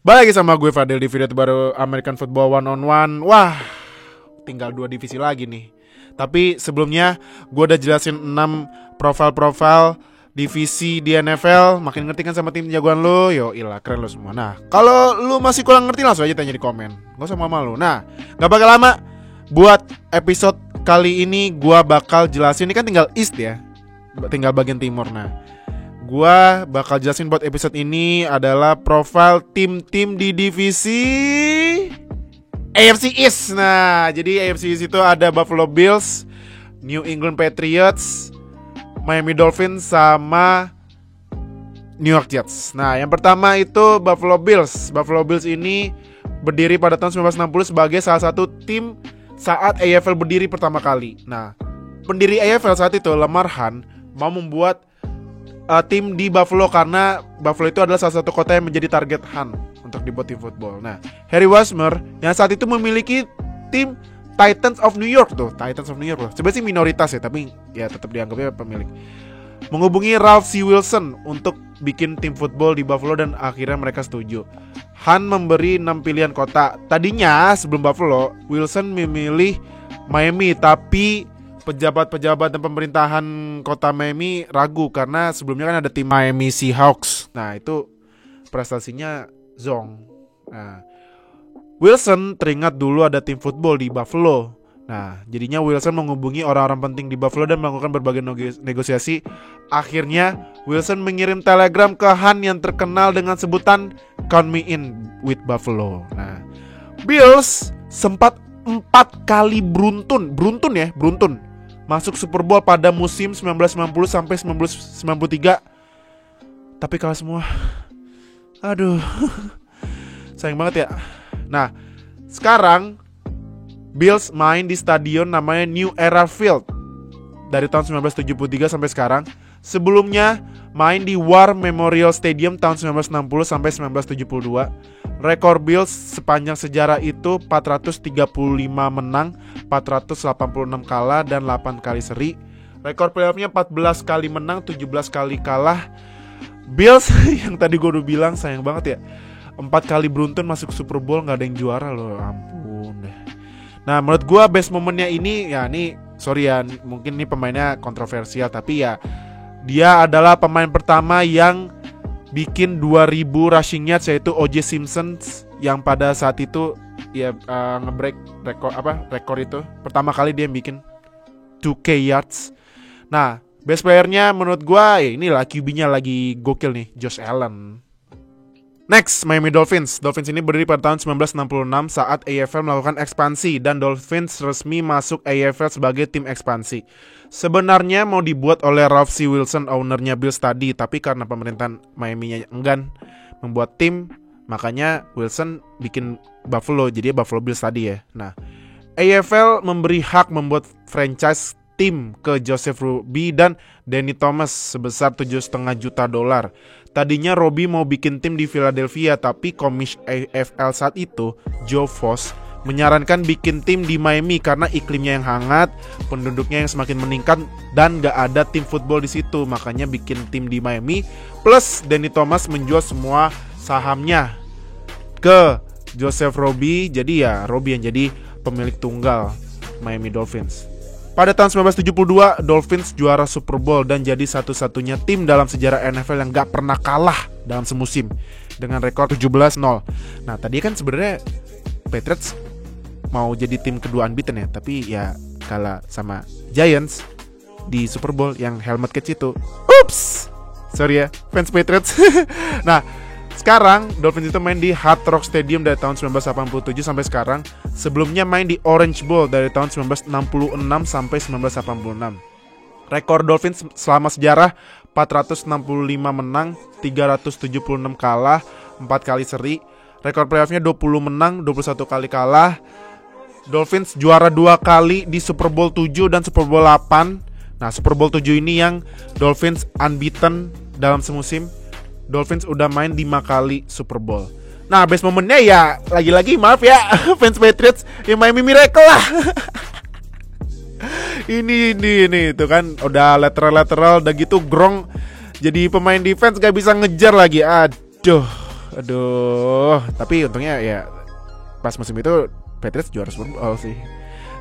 Balik lagi sama gue Fadil di video terbaru American Football One on One. Wah, tinggal 2 divisi lagi nih. Tapi sebelumnya gue udah jelasin 6 profil-profil divisi di NFL. Makin ngerti kan sama tim jagoan lo? Yo ilah, keren lo semua. Nah, kalau lu masih kurang ngerti langsung aja tanya di komen. Gak usah malu. Nah, gak bakal lama. Buat episode kali ini gue bakal jelasin. Ini kan tinggal East ya, tinggal bagian timur. Nah, gua bakal jelasin buat episode ini adalah profil tim-tim di divisi AFC East. Nah, jadi AFC East itu ada Buffalo Bills, New England Patriots, Miami Dolphins, sama New York Jets. Nah, yang pertama itu Buffalo Bills. Buffalo Bills ini berdiri pada tahun 1960 sebagai salah satu tim saat AFL berdiri pertama kali. Nah, pendiri AFL saat itu, Lamar Hunt, mau membuat tim di Buffalo karena Buffalo itu adalah salah satu kota yang menjadi target Hunt untuk dibuat tim football. Nah, Harry Wasmer yang saat itu memiliki tim Titans of New York tuh, Titans of New York loh. Sebenarnya sih minoritas ya, tapi ya tetap dianggapnya pemilik. Menghubungi Ralph C. Wilson untuk bikin tim football di Buffalo dan akhirnya mereka setuju. Hunt memberi 6 pilihan kota. Tadinya sebelum Buffalo, Wilson memilih Miami, tapi pejabat-pejabat dan pemerintahan kota Miami ragu karena sebelumnya kan ada tim Miami Seahawks. Nah, itu prestasinya zong. Nah, Wilson teringat dulu ada tim football di Buffalo. Nah, jadinya Wilson menghubungi orang-orang penting di Buffalo dan melakukan berbagai negosiasi. Akhirnya Wilson mengirim telegram ke Hunt yang terkenal dengan sebutan "Count me in with Buffalo". Nah, Bills sempat 4 kali beruntun masuk Super Bowl pada musim 1990 sampai 1993, tapi kalah semua. Aduh, sayang banget ya. Nah, sekarang Bills main di stadion namanya New Era Field dari tahun 1973 sampai sekarang. Sebelumnya main di War Memorial Stadium tahun 1960 sampai 1972. Rekor Bills sepanjang sejarah itu 435 menang, 486 kalah, dan 8 kali seri. Rekor playoffnya 14 kali menang, 17 kali kalah. Bills yang tadi gue udah bilang sayang banget ya, 4 kali beruntun masuk Super Bowl gak ada yang juara loh, ampun deh. Nah, menurut gue best momennya ini, ya ini sorry ya, mungkin ini pemainnya kontroversial, tapi ya dia adalah pemain pertama yang bikin 2000 rushing yards, yaitu O.J. Simpson yang pada saat itu ya nge-break rekor itu. Pertama kali dia bikin 2K yards. Nah, best playernya menurut gua ya inilah QB-nya lagi gokil nih, Josh Allen. Next, Miami Dolphins. Dolphins ini berdiri pada tahun 1966 saat AFL melakukan ekspansi dan Dolphins resmi masuk AFL sebagai tim ekspansi. Sebenarnya mau dibuat oleh Ralph C. Wilson, ownernya Bills tadi, tapi karena pemerintahan Miami-nya enggan membuat tim, makanya Wilson bikin Buffalo, jadi Buffalo Bills tadi ya. Nah, AFL memberi hak membuat franchise tim ke Joseph Roby dan Danny Thomas sebesar $7,5 juta. Tadinya Roby mau bikin tim di Philadelphia, tapi komis AFL saat itu, Joe Foss, menyarankan bikin tim di Miami karena iklimnya yang hangat, penduduknya yang semakin meningkat, dan gak ada tim football di situ. Makanya bikin tim di Miami. Plus Danny Thomas menjual semua sahamnya ke Joseph Roby. Jadi ya Roby yang jadi pemilik tunggal Miami Dolphins. Pada tahun 1972, Dolphins juara Super Bowl dan jadi satu-satunya tim dalam sejarah NFL yang gak pernah kalah dalam semusim dengan rekor 17-0. Nah, tadi kan sebenarnya Patriots mau jadi tim kedua unbeaten ya, tapi ya kalah sama Giants di Super Bowl yang helmet kecil itu. Ups, sorry ya fans Patriots. Nah, sekarang Dolphins itu main di Hard Rock Stadium dari tahun 1987 sampai sekarang. Sebelumnya main di Orange Bowl dari tahun 1966 sampai 1986. Rekor Dolphins selama sejarah 465 menang, 376 kalah, 4 kali seri. Rekor playoffnya 20 menang, 21 kali kalah. Dolphins juara 2 kali di Super Bowl 7 dan Super Bowl 8. Nah, Super Bowl 7 ini yang Dolphins unbeaten dalam semusim. Dolphins udah main 5 kali Super Bowl. Nah, best momennya ya lagi-lagi maaf ya fans Patriots, ya Miami Miracle lah. ini itu kan udah lateral udah gitu Gronk jadi pemain defense gak bisa ngejar lagi. Aduh, Aduh. Tapi untungnya ya pas musim itu Patriots juara Super Bowl sih.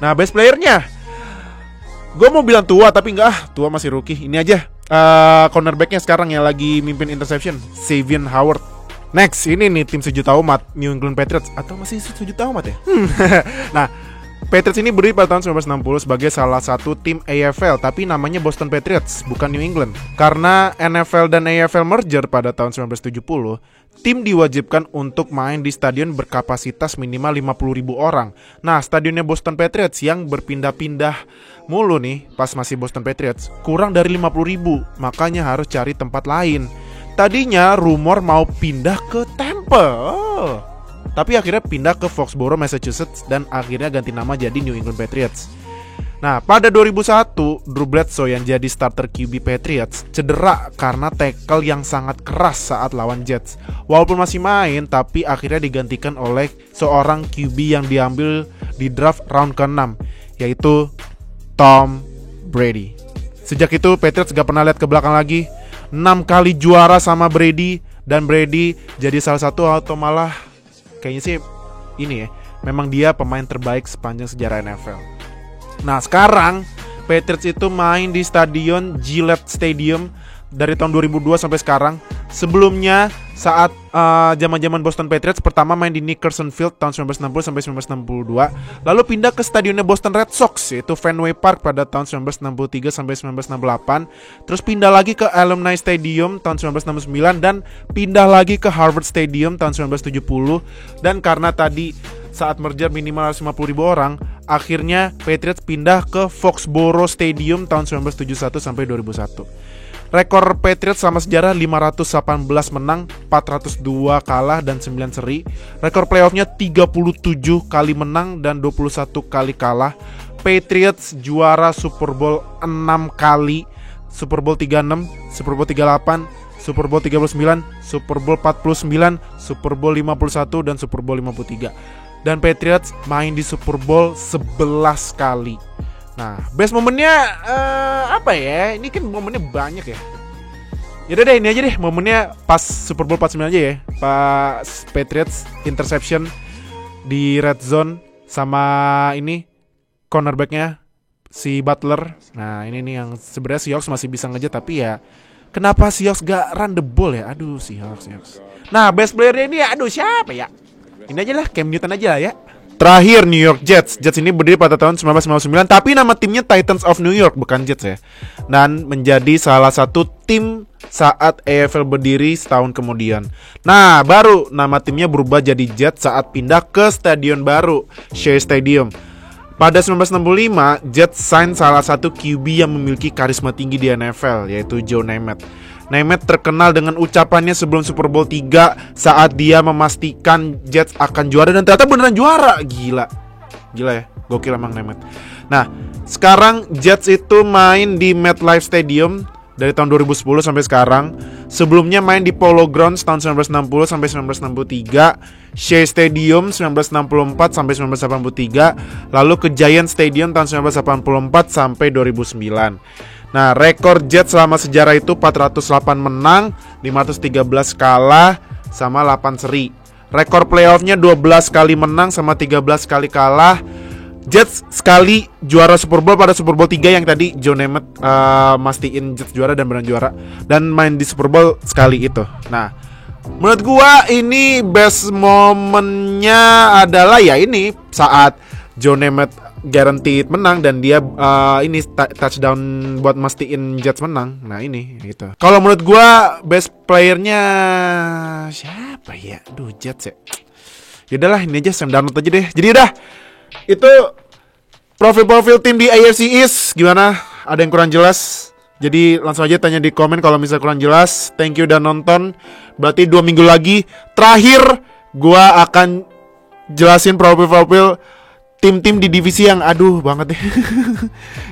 Nah, best playernya, gue mau bilang tua tapi enggak, tua masih rookie. Ini aja cornerbacknya sekarang yang lagi mimpin interception, Xavier Howard. Next, ini nih tim sejuta umat, New England Patriots. Atau masih sejuta umat ya? Nah, Patriots ini berdiri pada tahun 1960 sebagai salah satu tim AFL, tapi namanya Boston Patriots, bukan New England. Karena NFL dan AFL merger pada tahun 1970, tim diwajibkan untuk main di stadion berkapasitas minimal 50.000 orang. Nah, stadionnya Boston Patriots yang berpindah-pindah mulu nih pas masih Boston Patriots, kurang dari 50.000, makanya harus cari tempat lain. Tadinya rumor mau pindah ke Tampa, tapi akhirnya pindah ke Foxborough, Massachusetts, dan akhirnya ganti nama jadi New England Patriots. Nah, pada 2001, Drew Bledsoe yang jadi starter QB Patriots cedera karena tackle yang sangat keras saat lawan Jets. Walaupun masih main, tapi akhirnya digantikan oleh seorang QB yang diambil di draft round ke-6, yaitu Tom Brady. Sejak itu, Patriots gak pernah lihat ke belakang lagi. 6 kali juara sama Brady, dan Brady jadi salah satu atau malah kayaknya sih ini ya, memang dia pemain terbaik sepanjang sejarah NFL. Nah, sekarang Patriots itu main di stadion Gillette Stadium dari tahun 2002 sampai sekarang. Sebelumnya saat zaman-zaman Boston Patriots pertama main di Nickerson Field tahun 1960 sampai 1962, lalu pindah ke stadionnya Boston Red Sox yaitu Fenway Park pada tahun 1963 sampai 1968, terus pindah lagi ke Alumni Stadium tahun 1969 dan pindah lagi ke Harvard Stadium tahun 1970. Dan karena tadi saat merger minimal 50.000 orang, akhirnya Patriots pindah ke Foxborough Stadium tahun 1971 sampai 2001. Rekor Patriots selama sejarah 518 menang, 402 kalah dan 9 seri. Rekor playoffnya 37 kali menang dan 21 kali kalah. Patriots juara Super Bowl 6 kali, Super Bowl 36, Super Bowl 38, Super Bowl 39, Super Bowl 49, Super Bowl 51 dan Super Bowl 53. Dan Patriots main di Super Bowl 11 kali. Nah, best momennya apa ya? Ini kan momennya banyak ya. Yaudah deh, ini aja deh momennya pas Super Bowl 49 aja ya. Pas Patriots interception di red zone sama ini cornerbacknya si Butler. Nah, ini nih yang sebenarnya Seahawks masih bisa ngejar, tapi ya kenapa Seahawks gak run the ball ya? Aduh, Seahawks. Nah, best playernya ini aduh siapa ya? Ini aja lah, Cam Newton aja lah ya. Terakhir New York Jets. Jets ini berdiri pada tahun 1999, tapi nama timnya Titans of New York, bukan Jets ya. Dan menjadi salah satu tim saat AFL berdiri setahun kemudian. Nah, baru nama timnya berubah jadi Jets saat pindah ke stadion baru, Shea Stadium. Pada 1965, Jets sign salah satu QB yang memiliki karisma tinggi di NFL, yaitu Joe Namath. Namath terkenal dengan ucapannya sebelum Super Bowl 3 saat dia memastikan Jets akan juara dan ternyata beneran juara. Gila ya, gokil emang Namath. Nah, sekarang Jets itu main di MetLife Stadium dari tahun 2010 sampai sekarang. Sebelumnya main di Polo Grounds tahun 1960 sampai 1963, Shea Stadium 1964 sampai 1983, lalu ke Giant Stadium tahun 1984 sampai 2009. Nah, rekor Jets selama sejarah itu 408 menang, 513 kalah, sama 8 seri. Rekor playoffnya 12 kali menang sama 13 kali kalah. Jets sekali juara Super Bowl pada Super Bowl 3 yang tadi Joe Namath mastiin Jets juara dan beneran juara. Dan main di Super Bowl sekali itu. Nah, menurut gua ini best momennya adalah ya ini saat Joe Namath guaranteed menang dan dia ini touchdown buat mastiin Jets menang. Nah ini gitu. Kalau menurut gua best playernya siapa ya? Duh, Jets ya. Yaudahlah, ini aja Sam Darnold aja deh. Jadi udah, itu profil tim di AFC East gimana? Ada yang kurang jelas? Jadi langsung aja tanya di komen kalau misalnya kurang jelas. Thank you udah nonton. Berarti 2 minggu lagi terakhir gua akan jelasin profil tim-tim di divisi yang aduh banget deh.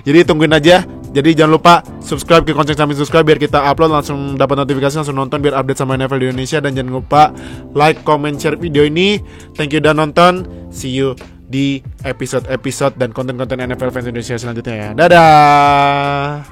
Jadi tungguin aja. Jadi jangan lupa subscribe ke Konceng Samping Subscribe biar kita upload langsung dapat notifikasi, langsung nonton biar update sama NFL di Indonesia. Dan jangan lupa like, comment, share video ini. Thank you udah nonton. See you di episode-episode dan konten-konten NFL fans Indonesia selanjutnya ya. Dadah.